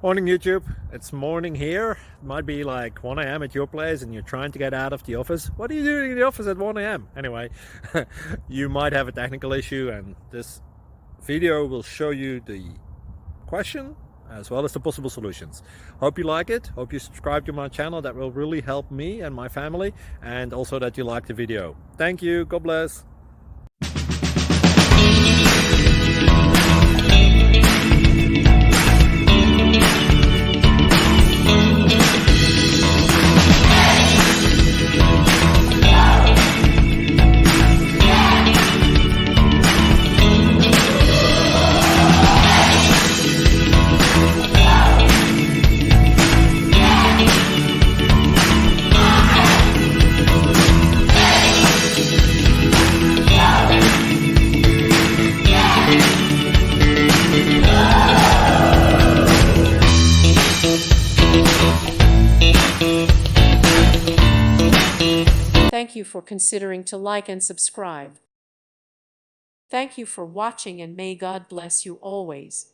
Morning YouTube, it's morning here. It might be like 1 a.m. at your place and you're trying to get out of the office. What are you doing in the office at 1 a.m.? Anyway, you might have a technical issue and this video will show you the question as well as the possible solutions. Hope you like it, hope you subscribe to my channel. That will really help me and my family, and also that you like the video. Thank you, God bless. Thank you for considering to like and subscribe. Thank you for watching, and may God bless you always.